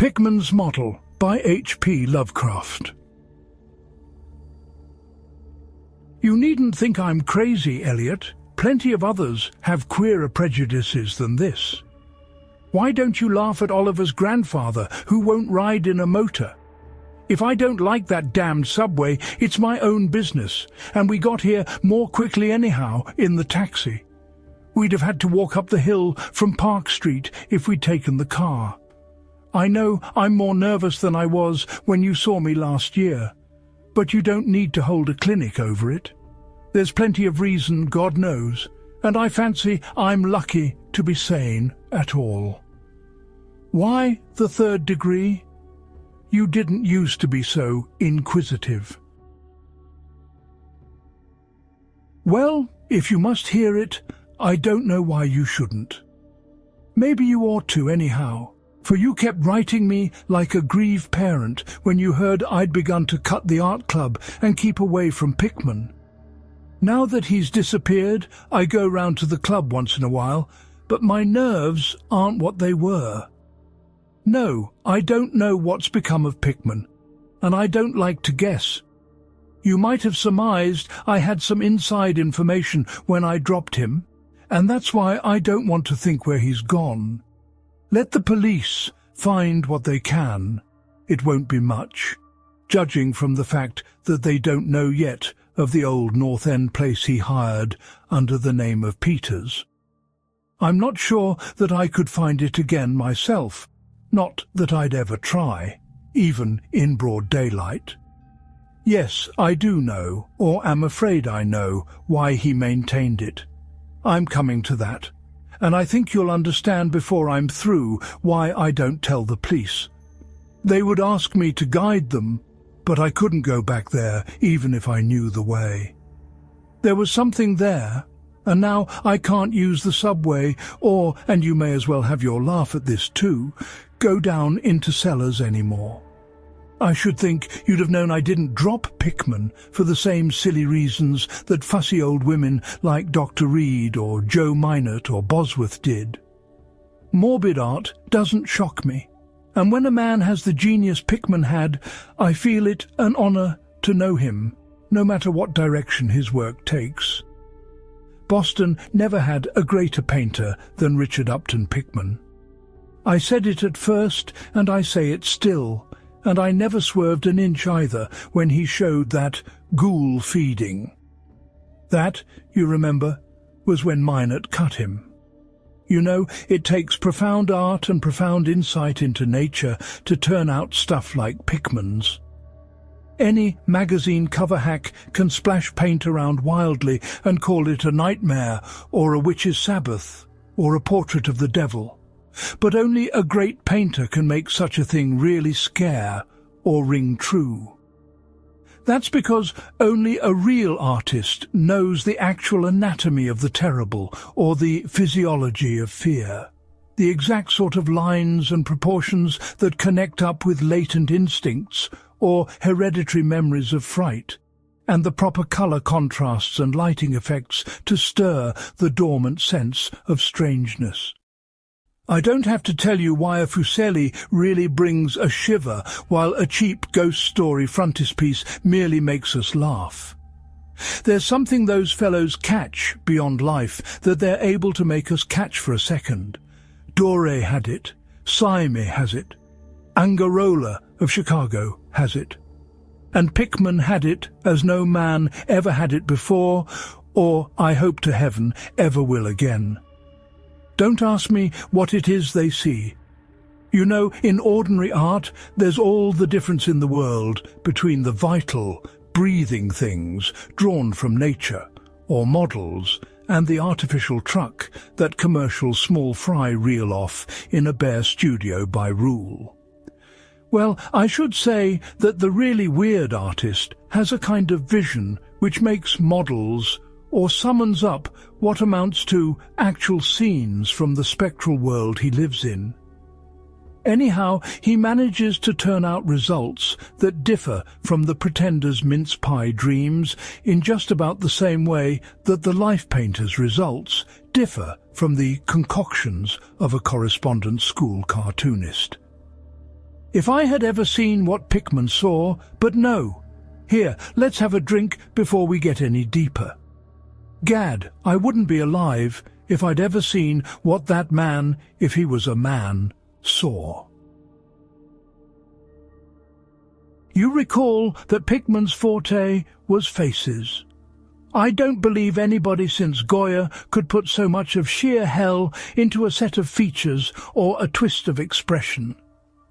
Pickman's Model by H.P. Lovecraft. You needn't think I'm crazy, Elliot. Plenty of others have queerer prejudices than this. Why don't you laugh at Oliver's grandfather, who won't ride in a motor? If I don't like that damned subway, it's my own business, and we got here more quickly anyhow in the taxi. We'd have had to walk up the hill from Park Street if we'd taken the car. I know I'm more nervous than I was when you saw me last year, but you don't need to hold a clinic over it. There's plenty of reason, God knows, and I fancy I'm lucky to be sane at all. Why the third degree? You didn't used to be so inquisitive. Well, if you must hear it, I don't know why you shouldn't. Maybe you ought to anyhow, for you kept writing me like a grieved parent when you heard I'd begun to cut the art club and keep away from Pickman. Now that he's disappeared, I go round to the club once in a while, but my nerves aren't what they were. No, I don't know what's become of Pickman, and I don't like to guess. You might have surmised I had some inside information when I dropped him, and that's why I don't want to think where he's gone. Let the police find what they can. It won't be much, judging from the fact that they don't know yet of the old North End place he hired under the name of Peters. I'm not sure that I could find it again myself, not that I'd ever try, even in broad daylight. Yes, I do know, or am afraid I know, why he maintained it. I'm coming to that, and I think you'll understand before I'm through why I don't tell the police. They would ask me to guide them, but I couldn't go back there even if I knew the way. There was something there, and now I can't use the subway or, and you may as well have your laugh at this too, go down into cellars anymore. I should think you'd have known I didn't drop Pickman for the same silly reasons that fussy old women like Dr. Reed or Joe Minot or Bosworth did. Morbid art doesn't shock me, and when a man has the genius Pickman had, I feel it an honor to know him, no matter what direction his work takes. Boston never had a greater painter than Richard Upton Pickman. I said it at first, and I say it still, and I never swerved an inch either when he showed that ghoul feeding. That, you remember, was when Minot cut him. You know, it takes profound art and profound insight into nature to turn out stuff like Pickman's. Any magazine cover hack can splash paint around wildly and call it a nightmare or a witch's Sabbath or a portrait of the devil. But only a great painter can make such a thing really scare or ring true. That's because only a real artist knows the actual anatomy of the terrible or the physiology of fear, the exact sort of lines and proportions that connect up with latent instincts or hereditary memories of fright, and the proper color contrasts and lighting effects to stir the dormant sense of strangeness. I don't have to tell you why a Fuseli really brings a shiver while a cheap ghost story frontispiece merely makes us laugh. There's something those fellows catch beyond life that they're able to make us catch for a second. Doré had it, Saime has it, Angarola of Chicago has it, and Pickman had it as no man ever had it before, or, I hope to heaven, ever will again. Don't ask me what it is they see. You know, in ordinary art, there's all the difference in the world between the vital, breathing things drawn from nature, or models, and the artificial truck that commercial small fry reel off in a bare studio by rule. Well, I should say that the really weird artist has a kind of vision which makes models or summons up what amounts to actual scenes from the spectral world he lives in. Anyhow, he manages to turn out results that differ from the pretender's mince pie dreams in just about the same way that the life painter's results differ from the concoctions of a correspondence school cartoonist. If I had ever seen what Pickman saw, but no. Here, let's have a drink before we get any deeper. Gad, I wouldn't be alive if I'd ever seen what that man, if he was a man, saw. You recall that Pickman's forte was faces. I don't believe anybody since Goya could put so much of sheer hell into a set of features or a twist of expression.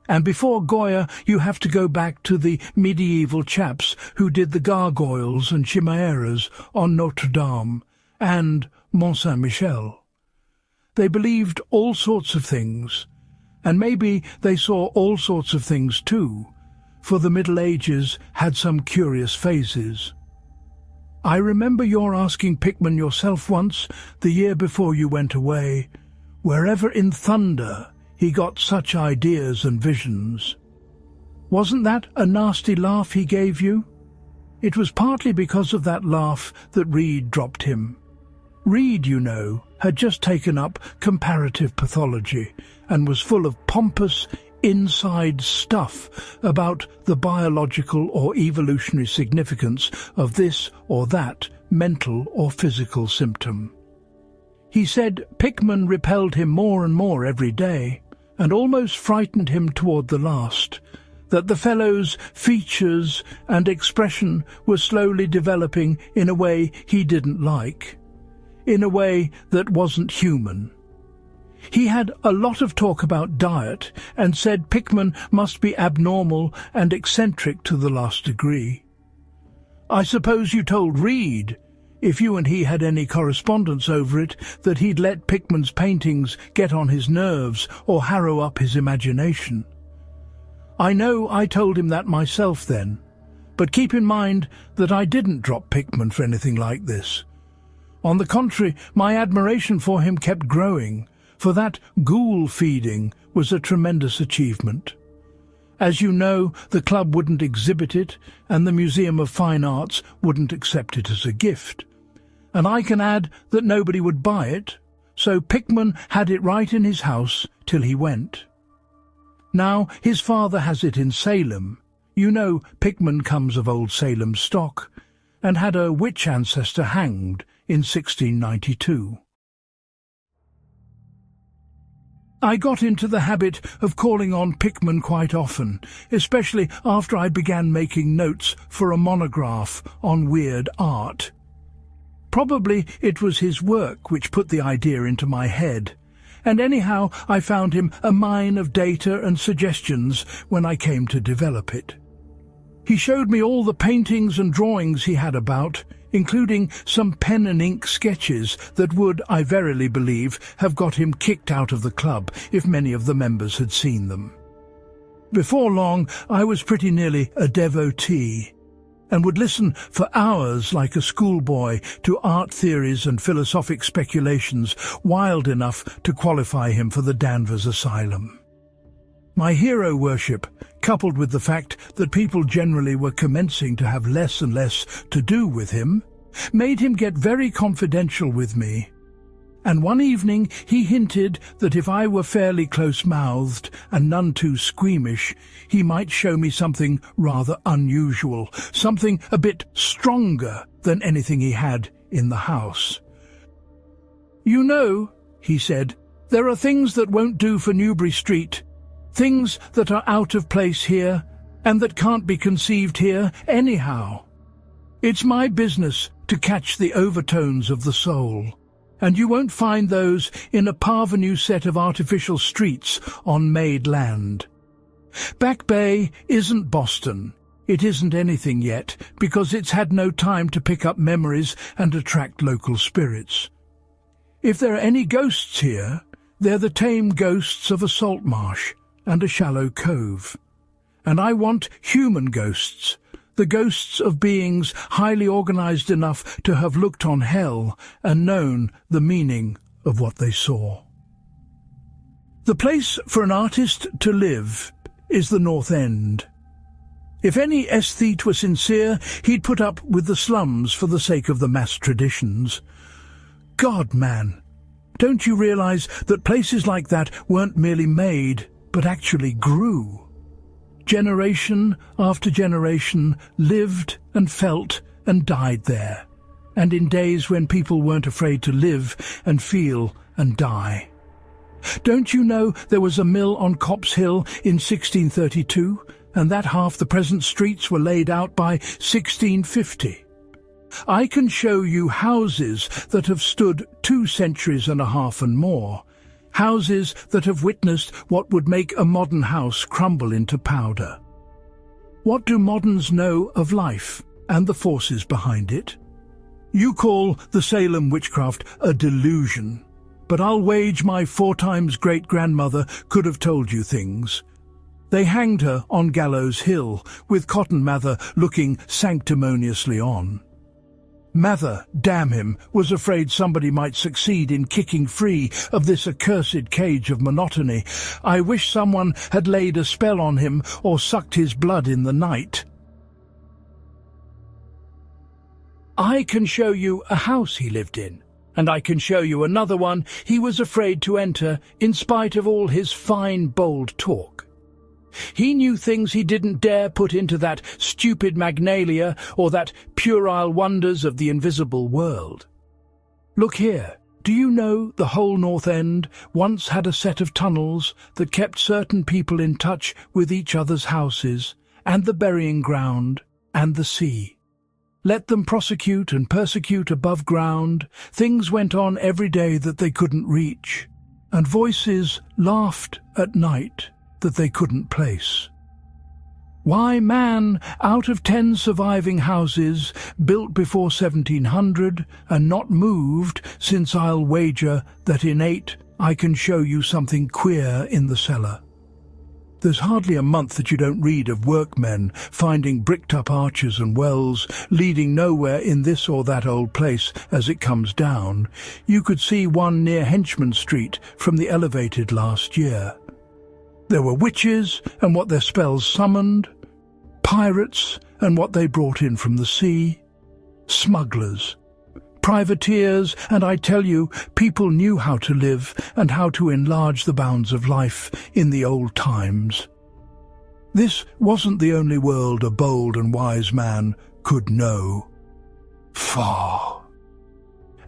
And before Goya, you have to go back to the medieval chaps who did the gargoyles and chimeras on Notre Dame and Mont Saint-Michel. They believed all sorts of things, and maybe they saw all sorts of things too, for the Middle Ages had some curious phases. I remember your asking Pickman yourself once, the year before you went away, wherever in thunder he got such ideas and visions. Wasn't that a nasty laugh he gave you? It was partly because of that laugh that Reed dropped him. Reed, you know, had just taken up comparative pathology and was full of pompous, inside stuff about the biological or evolutionary significance of this or that mental or physical symptom. He said Pickman repelled him more and more every day, and almost frightened him toward the last, that the fellow's features and expression were slowly developing in a way he didn't like, in a way that wasn't human. He had a lot of talk about diet and said Pickman must be abnormal and eccentric to the last degree. I suppose you told Reed, if you and he had any correspondence over it, that he'd let Pickman's paintings get on his nerves or harrow up his imagination. I know I told him that myself then, but keep in mind that I didn't drop Pickman for anything like this. On the contrary, my admiration for him kept growing, for that ghoul feeding was a tremendous achievement. As you know, the club wouldn't exhibit it, and the Museum of Fine Arts wouldn't accept it as a gift. And I can add that nobody would buy it, so Pickman had it right in his house till he went. Now his father has it in Salem. You know Pickman comes of old Salem stock, and had a witch ancestor hanged in 1692. I got into the habit of calling on Pickman quite often, especially after I began making notes for a monograph on weird art. Probably it was his work which put the idea into my head, and anyhow I found him a mine of data and suggestions when I came to develop it. He showed me all the paintings and drawings he had about, including some pen and ink sketches that would, I verily believe, have got him kicked out of the club if many of the members had seen them. Before long I was pretty nearly a devotee, and would listen for hours like a schoolboy to art theories and philosophic speculations wild enough to qualify him for the Danvers Asylum. My hero worship, coupled with the fact that people generally were commencing to have less and less to do with him, made him get very confidential with me. And one evening he hinted that if I were fairly close-mouthed and none too squeamish, he might show me something rather unusual, something a bit stronger than anything he had in the house. "You know," he said, "there are things that won't do for Newbury Street, things that are out of place here, and that can't be conceived here anyhow. It's my business to catch the overtones of the soul, and you won't find those in a parvenu set of artificial streets on made land. Back Bay isn't Boston. It isn't anything yet, because it's had no time to pick up memories and attract local spirits. If there are any ghosts here, they're the tame ghosts of a salt marsh and a shallow cove. And I want human ghosts, the ghosts of beings highly organized enough to have looked on hell and known the meaning of what they saw. The place for an artist to live is the North End. If any aesthete were sincere, he'd put up with the slums for the sake of the mass traditions. God, man, don't you realize that places like that weren't merely made, but actually grew? Generation after generation lived and felt and died there, and in days when people weren't afraid to live and feel and die. Don't you know there was a mill on Copp's Hill in 1632, and that half the present streets were laid out by 1650? I can show you houses that have stood 2 centuries and a half and more, houses that have witnessed what would make a modern house crumble into powder. What do moderns know of life and the forces behind it? You call the Salem witchcraft a delusion, but I'll wager my 4 times great-grandmother could have told you things. They hanged her on Gallows Hill, with Cotton Mather looking sanctimoniously on. Mather, damn him, was afraid somebody might succeed in kicking free of this accursed cage of monotony. I wish someone had laid a spell on him or sucked his blood in the night. I can show you a house he lived in, and I can show you another one he was afraid to enter in spite of all his fine, bold talk. He knew things he didn't dare put into that stupid Magnalia or that puerile wonders of the invisible world. Look here, do you know the whole North End once had a set of tunnels that kept certain people in touch with each other's houses, and the burying ground, and the sea? Let them prosecute and persecute above ground, things went on every day that they couldn't reach, and voices laughed at night that they couldn't place. Why, man, out of 10 surviving houses built before 1700 and not moved since, I'll wager that in 8 I can show you something queer in the cellar. There's hardly a month that you don't read of workmen finding bricked-up arches and wells leading nowhere in this or that old place as it comes down. You could see one near Henchman Street from the elevated last year. There were witches and what their spells summoned, pirates and what they brought in from the sea, smugglers, privateers, and I tell you, people knew how to live and how to enlarge the bounds of life in the old times. This wasn't the only world a bold and wise man could know. Far.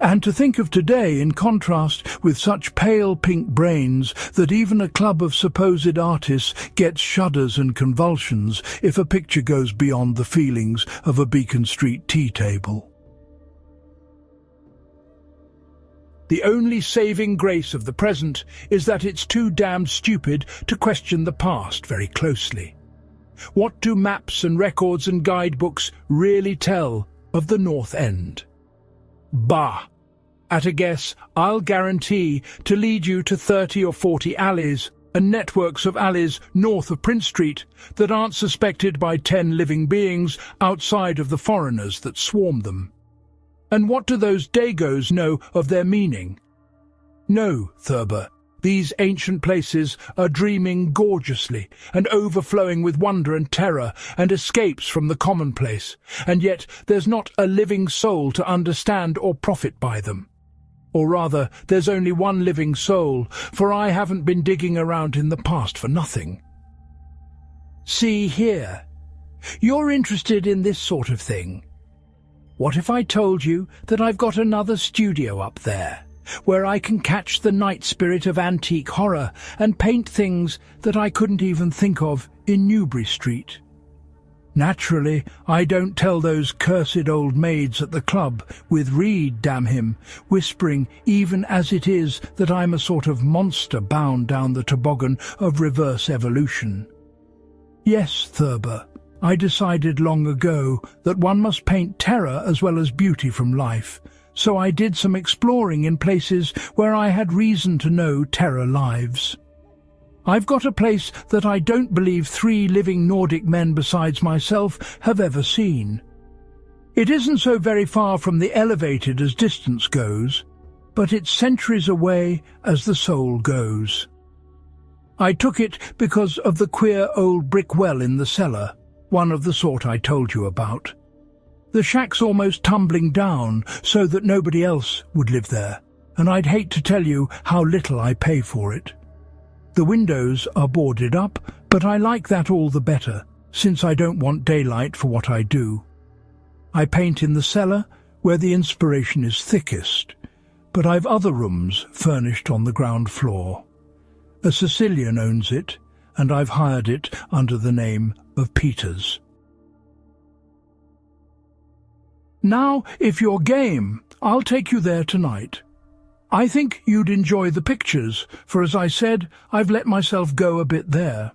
And to think of today in contrast with such pale pink brains that even a club of supposed artists gets shudders and convulsions if a picture goes beyond the feelings of a Beacon Street tea table. The only saving grace of the present is that it's too damned stupid to question the past very closely. What do maps and records and guidebooks really tell of the North End? Bah! At a guess, I'll guarantee to lead you to 30 or 40 alleys and networks of alleys north of Prince Street that aren't suspected by 10 living beings outside of the foreigners that swarm them. And what do those Dagos know of their meaning? No, Thurber, these ancient places are dreaming gorgeously and overflowing with wonder and terror and escapes from the commonplace, and yet there's not a living soul to understand or profit by them. Or rather, there's only one living soul, for I haven't been digging around in the past for nothing. See here, you're interested in this sort of thing. What if I told you that I've got another studio up there, where I can catch the night spirit of antique horror and paint things that I couldn't even think of in Newbury Street? Naturally, I don't tell those cursed old maids at the club, with Reed, damn him, whispering even as it is that I'm a sort of monster bound down the toboggan of reverse evolution. Yes, Thurber, I decided long ago that one must paint terror as well as beauty from life, so I did some exploring in places where I had reason to know terror lives. I've got a place that I don't believe 3 living Nordic men besides myself have ever seen. It isn't so very far from the elevated as distance goes, but it's centuries away as the soul goes. I took it because of the queer old brick well in the cellar, one of the sort I told you about. The shack's almost tumbling down so that nobody else would live there, and I'd hate to tell you how little I pay for it. The windows are boarded up, but I like that all the better, since I don't want daylight for what I do. I paint in the cellar, where the inspiration is thickest, but I've other rooms furnished on the ground floor. A Sicilian owns it, and I've hired it under the name of Peter's. Now, if you're game, I'll take you there tonight. I think you'd enjoy the pictures, for as I said, I've let myself go a bit there.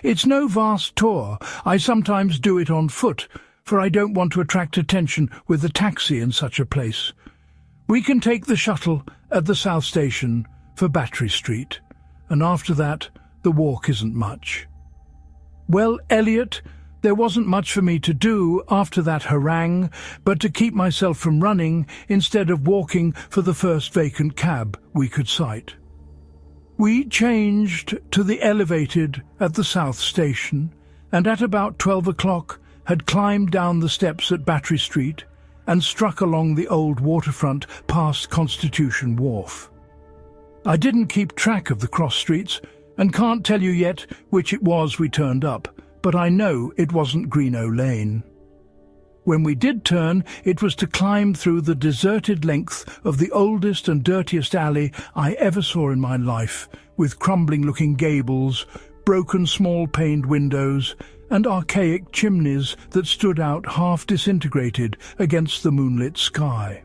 It's no vast tour. I sometimes do it on foot, for I don't want to attract attention with a taxi in such a place. We can take the shuttle at the South Station for Battery Street, and after that, the walk isn't much. Well, Elliot, there wasn't much for me to do after that harangue, but to keep myself from running instead of walking for the first vacant cab we could sight. We changed to the elevated at the South Station, and at about 12 o'clock had climbed down the steps at Battery Street and struck along the old waterfront past Constitution Wharf. I didn't keep track of the cross streets and can't tell you yet which it was we turned up, but I know it wasn't Greenough Lane. When we did turn, it was to climb through the deserted length of the oldest and dirtiest alley I ever saw in my life, with crumbling-looking gables, broken small-paned windows, and archaic chimneys that stood out half-disintegrated against the moonlit sky.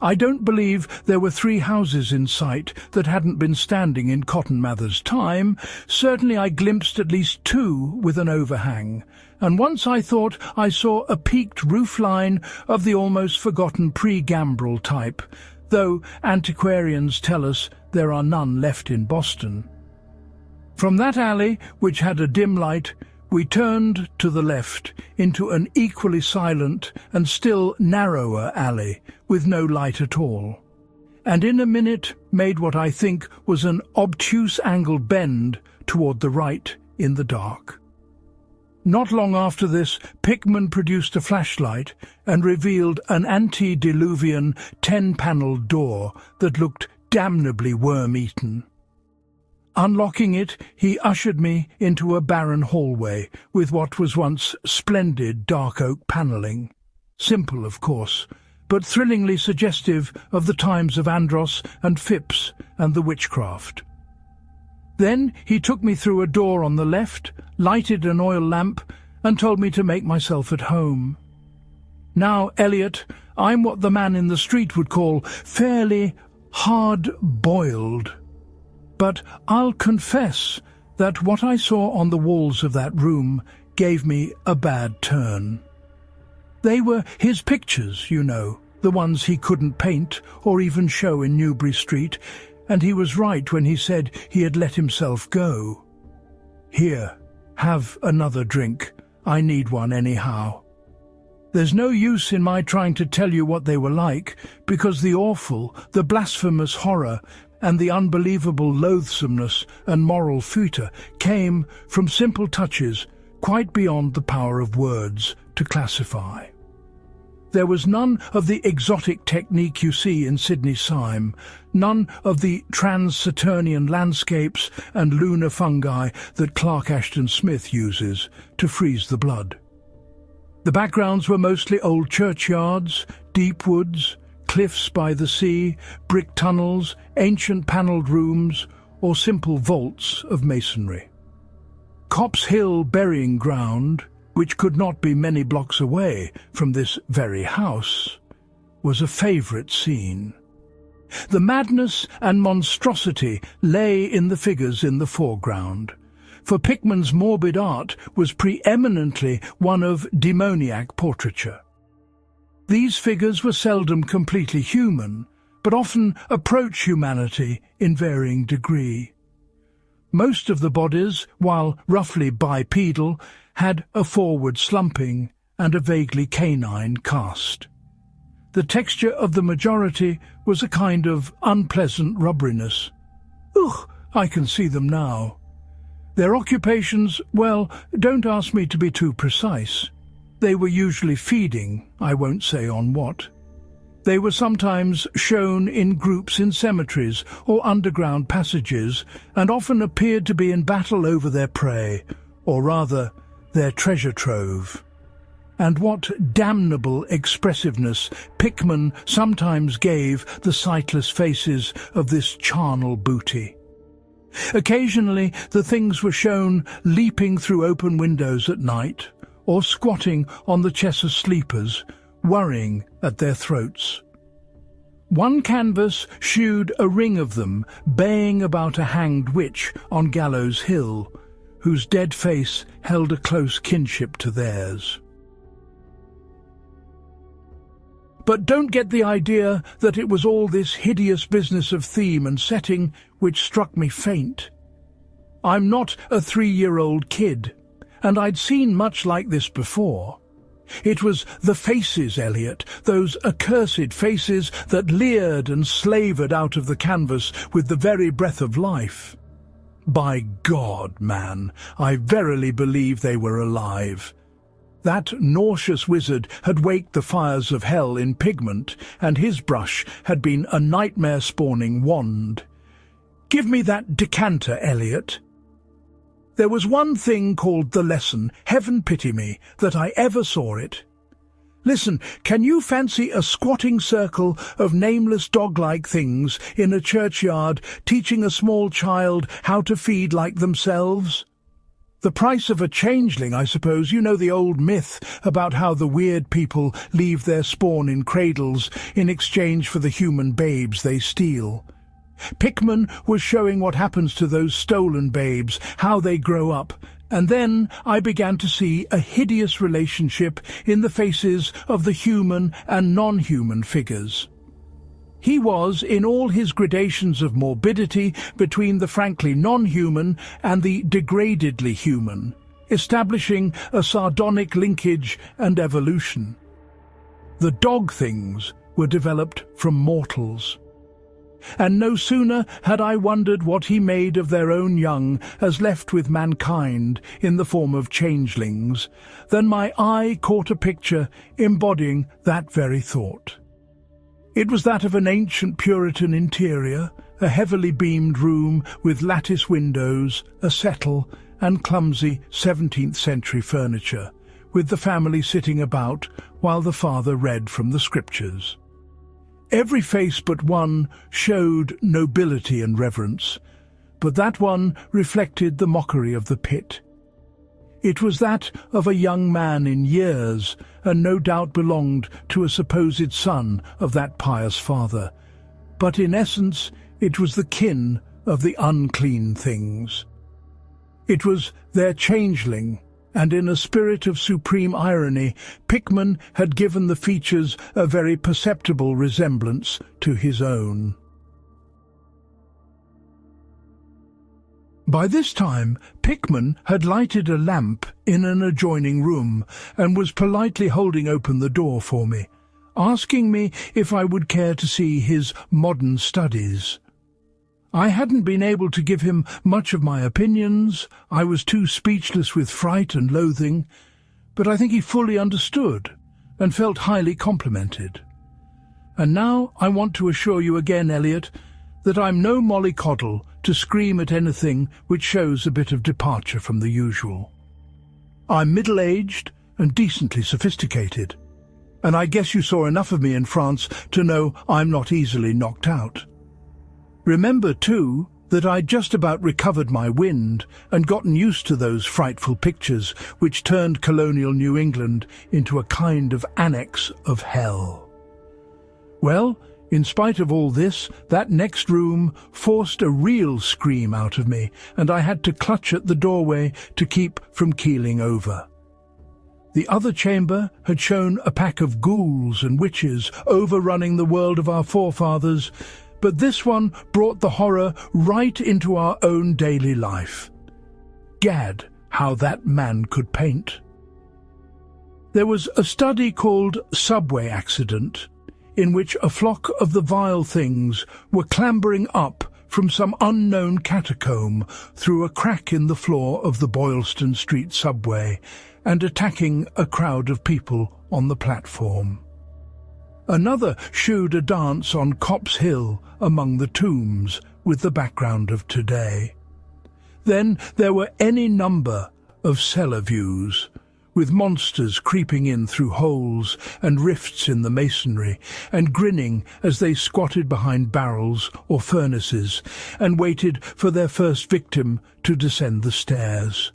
I don't believe there were 3 houses in sight that hadn't been standing in Cotton Mather's time. Certainly I glimpsed at least 2 with an overhang, and once I thought I saw a peaked roof line of the almost forgotten pre-gambrel type, though antiquarians tell us there are none left in Boston. From that alley, which had a dim light, we turned to the left into an equally silent and still narrower alley with no light at all, and in a minute made what I think was an obtuse angled bend toward the right in the dark. Not long after this, Pickman produced a flashlight and revealed an antediluvian 10-panelled door that looked damnably worm-eaten. Unlocking it, he ushered me into a barren hallway with what was once splendid dark oak panelling. Simple, of course, but thrillingly suggestive of the times of Andros and Phipps and the witchcraft. Then he took me through a door on the left, lighted an oil lamp, and told me to make myself at home. Now, Elliot, I'm what the man in the street would call fairly hard-boiled. But I'll confess that what I saw on the walls of that room gave me a bad turn. They were his pictures, you know, the ones he couldn't paint or even show in Newbury Street, and he was right when he said he had let himself go. Here, have another drink. I need one anyhow. There's no use in my trying to tell you what they were like, because the awful, the blasphemous horror, and the unbelievable loathsomeness and moral future came from simple touches quite beyond the power of words to classify. There was none of the exotic technique you see in Sidney Syme, none of the trans-Saturnian landscapes and lunar fungi that Clark Ashton Smith uses to freeze the blood. The backgrounds were mostly old churchyards, deep woods, cliffs by the sea, brick tunnels, ancient panelled rooms, or simple vaults of masonry. Copp's Hill burying ground, which could not be many blocks away from this very house, was a favourite scene. The madness and monstrosity lay in the figures in the foreground, for Pickman's morbid art was preeminently one of demoniac portraiture. These figures were seldom completely human, but often approach humanity in varying degree. Most of the bodies, while roughly bipedal, had a forward slumping and a vaguely canine cast. The texture of the majority was a kind of unpleasant rubberiness. Ugh, I can see them now. Their occupations, well, don't ask me to be too precise. They were usually feeding, I won't say on what. They were sometimes shown in groups in cemeteries or underground passages, and often appeared to be in battle over their prey, or rather, their treasure trove. And what damnable expressiveness Pickman sometimes gave the sightless faces of this charnel booty. Occasionally the things were shown leaping through open windows at night, or squatting on the chests of sleepers, worrying at their throats. One canvas shewed a ring of them baying about a hanged witch on Gallows Hill, whose dead face held a close kinship to theirs. But don't get the idea that it was all this hideous business of theme and setting which struck me faint. I'm not a 3-year-old kid, and I'd seen much like this before. It was the faces, Eliot, those accursed faces that leered and slavered out of the canvas with the very breath of life. By God, man, I verily believe they were alive. That nauseous wizard had waked the fires of hell in pigment, and his brush had been a nightmare-spawning wand. Give me that decanter, Eliot. There was one thing called the lesson, heaven pity me, that I ever saw it. Listen, can you fancy a squatting circle of nameless dog-like things in a churchyard teaching a small child how to feed like themselves? The price of a changeling, I suppose. You know the old myth about how the weird people leave their spawn in cradles in exchange for the human babes they steal. Pickman was showing what happens to those stolen babes, how they grow up, and then I began to see a hideous relationship in the faces of the human and non-human figures. He was, in all his gradations of morbidity, between the frankly non-human and the degradedly human, establishing a sardonic linkage and evolution. The dog things were developed from mortals. And no sooner had I wondered what he made of their own young as left with mankind in the form of changelings, than my eye caught a picture embodying that very thought. It was that of an ancient Puritan interior, a heavily beamed room with lattice windows, a settle, and clumsy 17th-century furniture, with the family sitting about while the father read from the scriptures. Every face but one showed nobility and reverence, but that one reflected the mockery of the pit. It was that of a young man in years, and no doubt belonged to a supposed son of that pious father, but in essence it was the kin of the unclean things. It was their changeling, and in a spirit of supreme irony, Pickman had given the features a very perceptible resemblance to his own. By this time, Pickman had lighted a lamp in an adjoining room and was politely holding open the door for me, asking me if I would care to see his modern studies. I hadn't been able to give him much of my opinions. I was too speechless with fright and loathing, but I think he fully understood and felt highly complimented. And now I want to assure you again, Eliot, that I'm no mollycoddle to scream at anything which shows a bit of departure from the usual. I'm middle-aged and decently sophisticated, and I guess you saw enough of me in France to know I'm not easily knocked out. Remember, too, that I'd just about recovered my wind and gotten used to those frightful pictures which turned colonial New England into a kind of annex of hell. Well, in spite of all this, that next room forced a real scream out of me, and I had to clutch at the doorway to keep from keeling over. The other chamber had shown a pack of ghouls and witches overrunning the world of our forefathers, but this one brought the horror right into our own daily life. Gad, how that man could paint! There was a study called Subway Accident, in which a flock of the vile things were clambering up from some unknown catacomb through a crack in the floor of the Boylston Street subway and attacking a crowd of people on the platform. Another shewed a dance on Copp's Hill among the tombs with the background of today. Then there were any number of cellar views, with monsters creeping in through holes and rifts in the masonry, and grinning as they squatted behind barrels or furnaces and waited for their first victim to descend the stairs.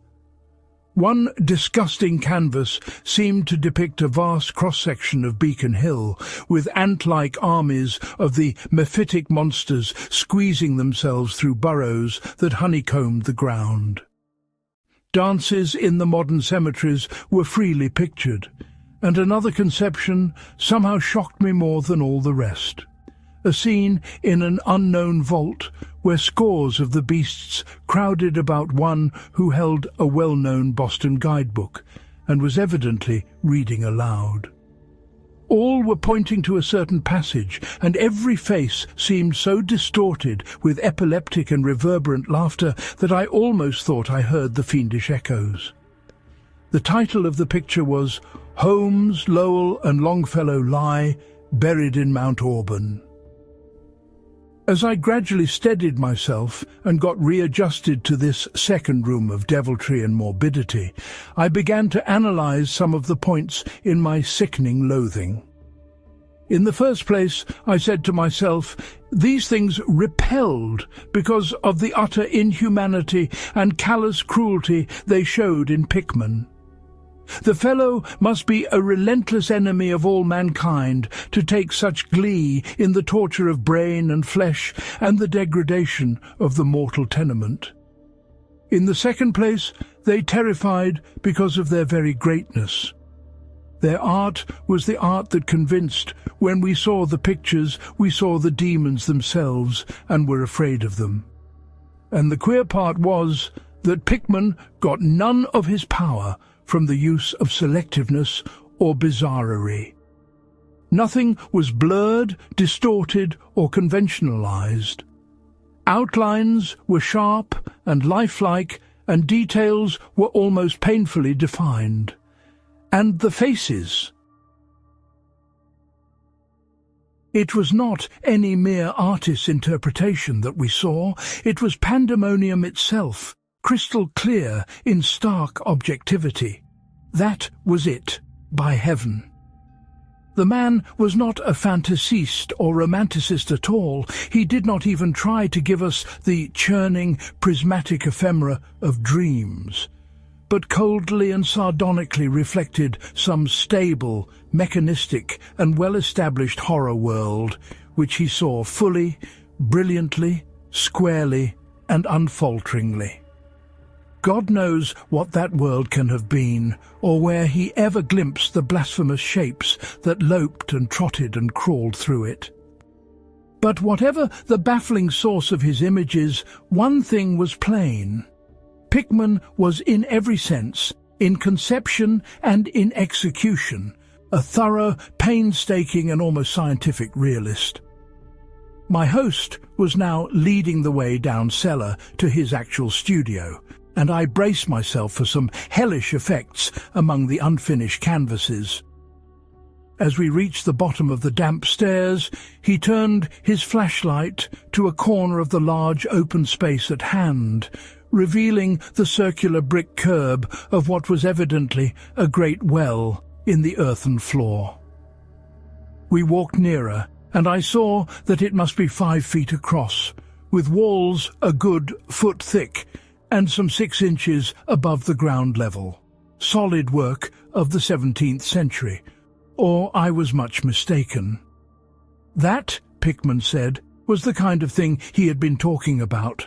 One disgusting canvas seemed to depict a vast cross-section of Beacon Hill, with ant-like armies of the mephitic monsters squeezing themselves through burrows that honeycombed the ground. Dances in the modern cemeteries were freely pictured, and another conception somehow shocked me more than all the rest. A scene in an unknown vault where scores of the beasts crowded about one who held a well-known Boston guidebook and was evidently reading aloud. All were pointing to a certain passage, and every face seemed so distorted with epileptic and reverberant laughter that I almost thought I heard the fiendish echoes. The title of the picture was "Holmes, Lowell and Longfellow Lie, Buried in Mount Auburn." As I gradually steadied myself and got readjusted to this second room of deviltry and morbidity, I began to analyze some of the points in my sickening loathing. In the first place, I said to myself, these things repelled because of the utter inhumanity and callous cruelty they showed in Pickman. The fellow must be a relentless enemy of all mankind to take such glee in the torture of brain and flesh and the degradation of the mortal tenement. In the second place, they terrified because of their very greatness. Their art was the art that convinced. When we saw the pictures, we saw the demons themselves and were afraid of them. And the queer part was that Pickman got none of his power from the use of selectiveness or bizarrerie. Nothing was blurred, distorted, or conventionalized. Outlines were sharp and lifelike, and details were almost painfully defined. And the faces. It was not any mere artist's interpretation that we saw, it was pandemonium itself, crystal clear in stark objectivity. That was it, by heaven. The man was not a fantasiste or romanticist at all. He did not even try to give us the churning, prismatic ephemera of dreams, but coldly and sardonically reflected some stable, mechanistic and well-established horror world, which he saw fully, brilliantly, squarely and unfalteringly. God knows what that world can have been, or where he ever glimpsed the blasphemous shapes that loped and trotted and crawled through it. But whatever the baffling source of his images, one thing was plain. Pickman was in every sense, in conception and in execution, a thorough, painstaking and almost scientific realist. My host was now leading the way down cellar to his actual studio, and I braced myself for some hellish effects among the unfinished canvases. As we reached the bottom of the damp stairs, he turned his flashlight to a corner of the large open space at hand, revealing the circular brick curb of what was evidently a great well in the earthen floor. We walked nearer, and I saw that it must be 5 feet across, with walls a good foot thick and some 6 inches above the ground level. Solid work of the 17th century, or I was much mistaken. That, Pickman said, was the kind of thing he had been talking about,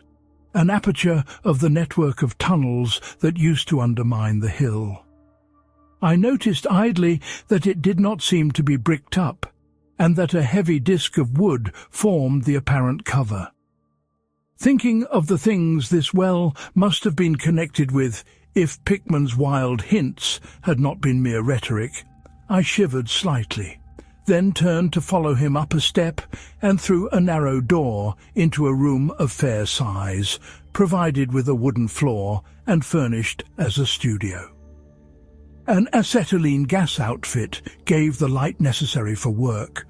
an aperture of the network of tunnels that used to undermine the hill. I noticed idly that it did not seem to be bricked up, and that a heavy disc of wood formed the apparent cover. Thinking of the things this well must have been connected with, if Pickman's wild hints had not been mere rhetoric, I shivered slightly, then turned to follow him up a step and through a narrow door into a room of fair size, provided with a wooden floor and furnished as a studio. An acetylene gas outfit gave the light necessary for work.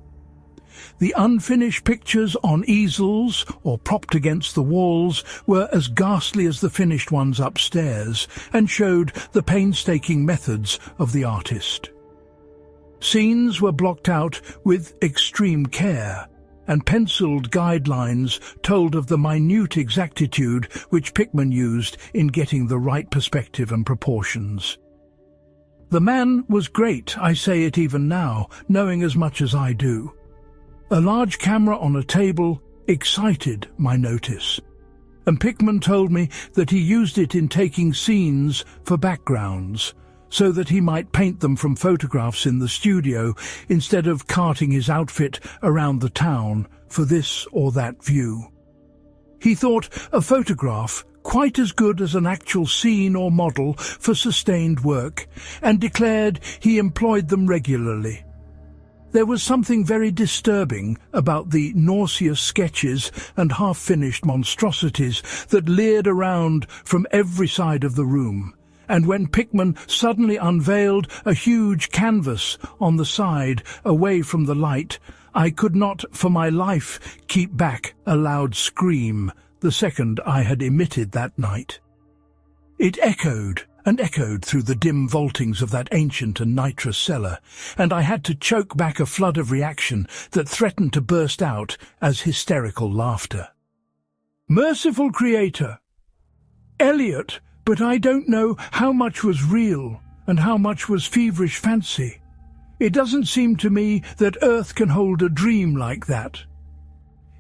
The unfinished pictures on easels or propped against the walls were as ghastly as the finished ones upstairs and showed the painstaking methods of the artist. Scenes were blocked out with extreme care, and penciled guidelines told of the minute exactitude which Pickman used in getting the right perspective and proportions. The man was great, I say it even now, knowing as much as I do. A large camera on a table excited my notice, and Pickman told me that he used it in taking scenes for backgrounds, so that he might paint them from photographs in the studio instead of carting his outfit around the town for this or that view. He thought a photograph quite as good as an actual scene or model for sustained work, and declared he employed them regularly. There was something very disturbing about the nauseous sketches and half-finished monstrosities that leered around from every side of the room, and when Pickman suddenly unveiled a huge canvas on the side away from the light, I could not for my life keep back a loud scream the second I had emitted that night. It echoed and echoed through the dim vaultings of that ancient and nitrous cellar, and I had to choke back a flood of reaction that threatened to burst out as hysterical laughter. Merciful Creator! Eliot, but I don't know how much was real and how much was feverish fancy. It doesn't seem to me that Earth can hold a dream like that.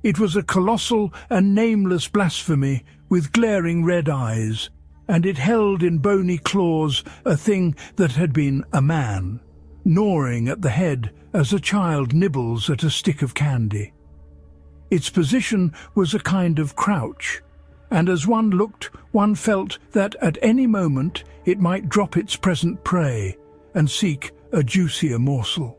It was a colossal and nameless blasphemy with glaring red eyes, and it held in bony claws a thing that had been a man, gnawing at the head as a child nibbles at a stick of candy. Its position was a kind of crouch, and as one looked, one felt that at any moment it might drop its present prey and seek a juicier morsel.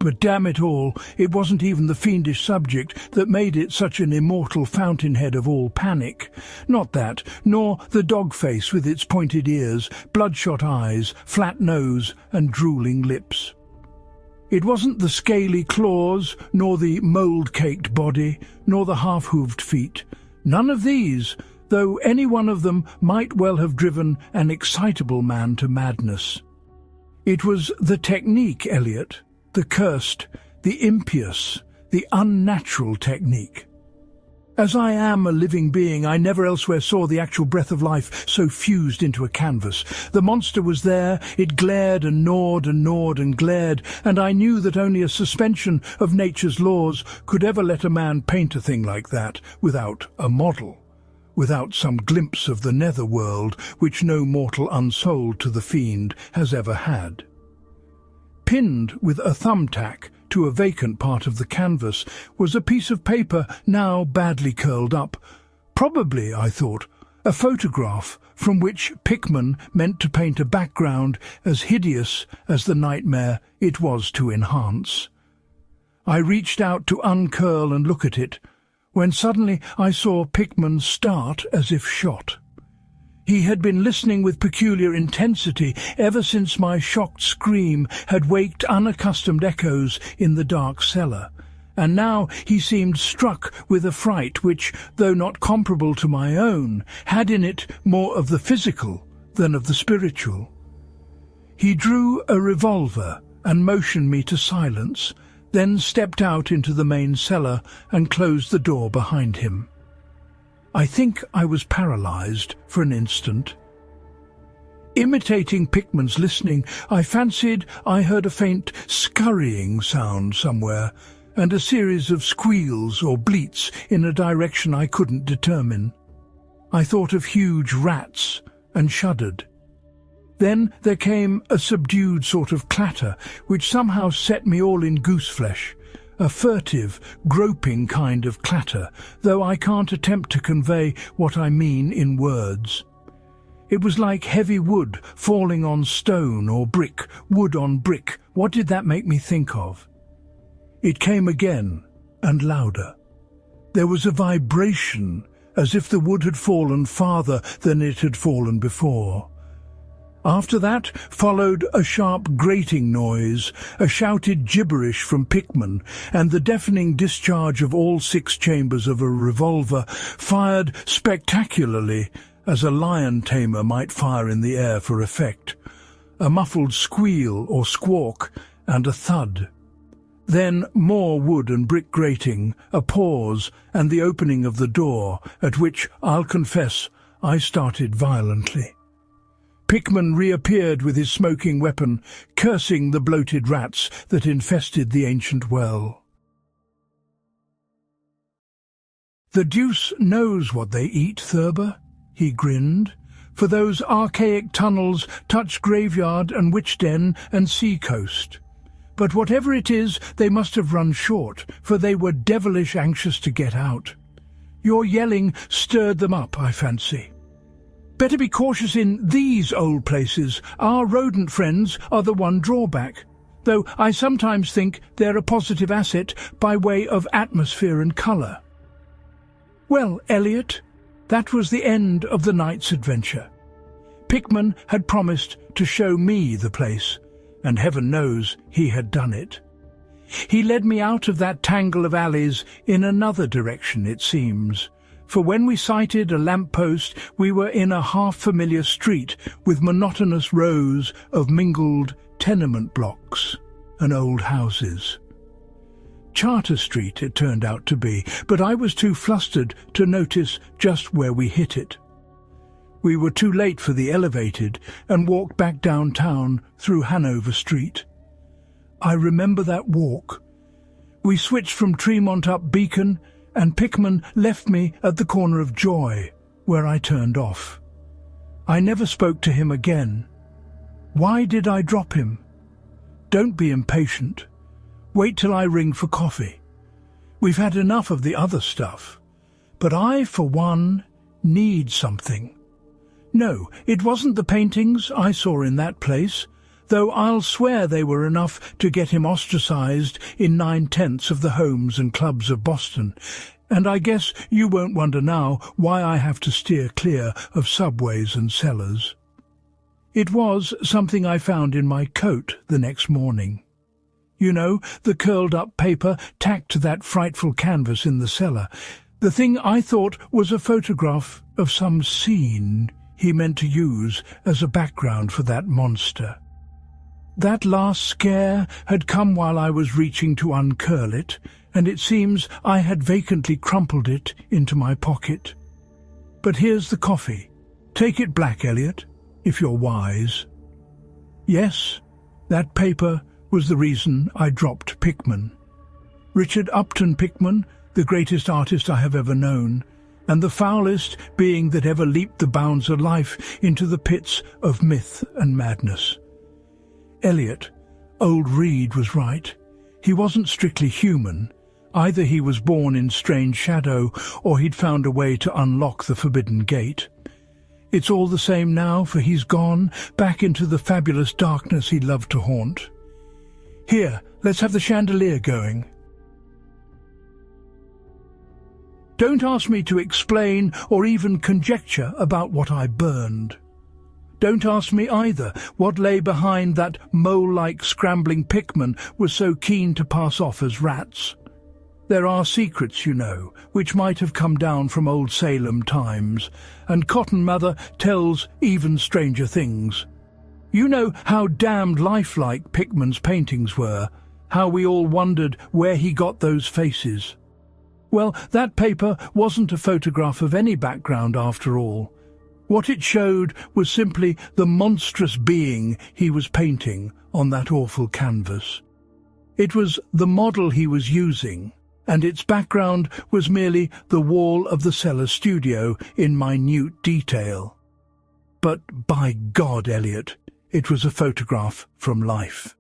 But damn it all, it wasn't even the fiendish subject that made it such an immortal fountainhead of all panic. Not that, nor the dog face with its pointed ears, bloodshot eyes, flat nose, and drooling lips. It wasn't the scaly claws, nor the mould-caked body, nor the half-hooved feet. None of these, though any one of them might well have driven an excitable man to madness. It was the technique, Eliot, the cursed, the impious, the unnatural technique. As I am a living being, I never elsewhere saw the actual breath of life so fused into a canvas. The monster was there, it glared and gnawed and gnawed and glared, and I knew that only a suspension of nature's laws could ever let a man paint a thing like that without a model, without some glimpse of the nether world which no mortal unsold to the fiend has ever had. Pinned with a thumbtack to a vacant part of the canvas was a piece of paper now badly curled up. Probably, I thought, a photograph from which Pickman meant to paint a background as hideous as the nightmare it was to enhance. I reached out to uncurl and look at it, when suddenly I saw Pickman start as if shot. He had been listening with peculiar intensity ever since my shocked scream had waked unaccustomed echoes in the dark cellar, and now he seemed struck with a fright which, though not comparable to my own, had in it more of the physical than of the spiritual. He drew a revolver and motioned me to silence, then stepped out into the main cellar and closed the door behind him. I think I was paralyzed for an instant. Imitating Pickman's listening, I fancied I heard a faint scurrying sound somewhere, and a series of squeals or bleats in a direction I couldn't determine. I thought of huge rats and shuddered. Then there came a subdued sort of clatter, which somehow set me all in gooseflesh. A furtive, groping kind of clatter, though I can't attempt to convey what I mean in words. It was like heavy wood falling on stone or brick, wood on brick. What did that make me think of? It came again, and louder. There was a vibration, as if the wood had fallen farther than it had fallen before. After that followed a sharp grating noise, a shouted gibberish from Pickman, and the deafening discharge of all 6 chambers of a revolver, fired spectacularly, as a lion tamer might fire in the air for effect. A muffled squeal or squawk, and a thud. Then more wood and brick grating, a pause, and the opening of the door, at which, I'll confess, I started violently. Pickman reappeared with his smoking weapon, cursing the bloated rats that infested the ancient well. "The deuce knows what they eat, Thurber," he grinned, "for those archaic tunnels touch graveyard and witch den and sea coast. But whatever it is, they must have run short, for they were devilish anxious to get out. Your yelling stirred them up, I fancy. Better be cautious in these old places. Our rodent friends are the one drawback, though I sometimes think they're a positive asset by way of atmosphere and colour." Well, Elliot, that was the end of the night's adventure. Pickman had promised to show me the place, and heaven knows he had done it. He led me out of that tangle of alleys in another direction, it seems, for when we sighted a lamp-post we were in a half-familiar street with monotonous rows of mingled tenement blocks and old houses. Charter Street it turned out to be, but I was too flustered to notice just where we hit it. We were too late for the elevated and walked back downtown through Hanover Street. I remember that walk. We switched from Tremont up Beacon, and Pickman left me at the corner of Joy, where I turned off. I never spoke to him again. Why did I drop him? Don't be impatient. Wait till I ring for coffee. We've had enough of the other stuff. But I, for one, need something. No, it wasn't the paintings I saw in that place, though I'll swear they were enough to get him ostracized in 9/10 of the homes and clubs of Boston, and I guess you won't wonder now why I have to steer clear of subways and cellars. It was something I found in my coat the next morning. You know, the curled-up paper tacked to that frightful canvas in the cellar. The thing I thought was a photograph of some scene he meant to use as a background for that monster. That last scare had come while I was reaching to uncurl it, and it seems I had vacantly crumpled it into my pocket. But here's the coffee. Take it black, Elliot, if you're wise. Yes, that paper was the reason I dropped Pickman. Richard Upton Pickman, the greatest artist I have ever known, and the foulest being that ever leaped the bounds of life into the pits of myth and madness. Elliot, old Reed was right. He wasn't strictly human. Either he was born in strange shadow, or he'd found a way to unlock the forbidden gate. It's all the same now, for he's gone, back into the fabulous darkness he loved to haunt. Here, let's have the chandelier going. Don't ask me to explain or even conjecture about what I burned. Don't ask me either what lay behind that mole-like scrambling Pickman was so keen to pass off as rats. There are secrets, you know, which might have come down from old Salem times, and Cotton Mather tells even stranger things. You know how damned lifelike Pickman's paintings were, how we all wondered where he got those faces. Well, that paper wasn't a photograph of any background after all. What it showed was simply the monstrous being he was painting on that awful canvas. It was the model he was using, and its background was merely the wall of the cellar studio in minute detail. But by God, Elliot, it was a photograph from life.